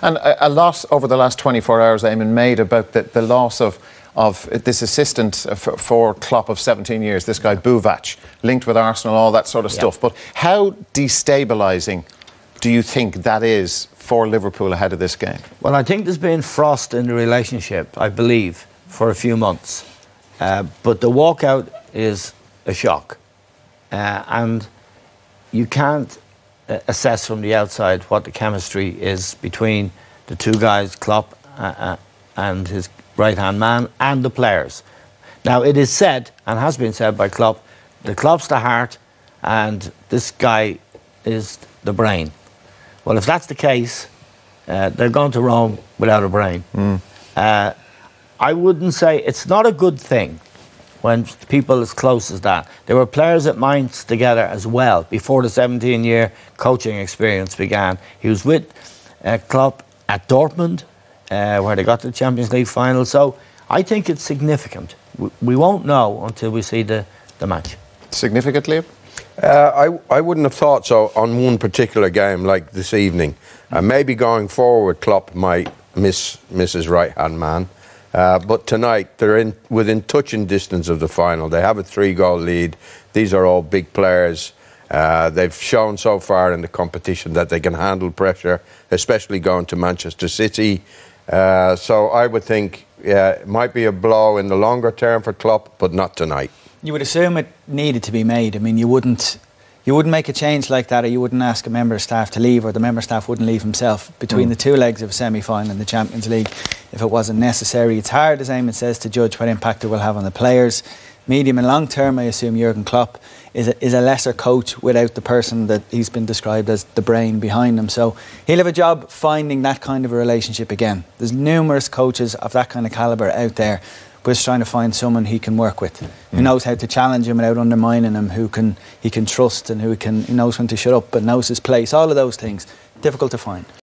And a lot over the last 24 hours, Eamon, made about the loss of this assistant for Klopp of 17 years, this guy Buvac, linked with Arsenal, all that sort of stuff. But how destabilising do you think that is for Liverpool ahead of this game? Well, I think there's been frost in the relationship, I believe, for a few months. But the walkout is a shock. And you can't assess from the outside what the chemistry is between the two guys, Klopp and his right-hand man, and the players. Now, it is said, and has been said by Klopp, that Klopp's the heart and this guy is the brain. Well, if that's the case, they're going to Rome without a brain. I wouldn't say it's not a good thing when people as close as that. There were players at Mainz together as well before the 17-year coaching experience began. He was with Klopp at Dortmund, where they got to the Champions League final. So I think it's significant. We won't know until we see the match. Significantly? I wouldn't have thought so on one particular game like this evening. Maybe going forward, Klopp might miss his right-hand man. But tonight, they're within touching distance of the final. They have a 3-goal lead. These are all big players. They've shown so far in the competition that they can handle pressure, especially going to Manchester City. So I would think it might be a blow in the longer term for Klopp, but not tonight. You would assume it needed to be made. I mean, you wouldn't make a change like that, or you wouldn't ask a member of staff to leave, or the member of staff wouldn't leave himself between the two legs of a semi-final in the Champions League if it wasn't necessary. It's hard, as Eamon says, to judge what impact it will have on the players. Medium and long term, I assume Jurgen Klopp is a lesser coach without the person that he's been described as the brain behind him. So he'll have a job finding that kind of a relationship again. There's numerous coaches of that kind of calibre out there, but just trying to find someone he can work with, who knows how to challenge him without undermining him, who he can trust, and who knows when to shut up but knows his place. All of those things, difficult to find.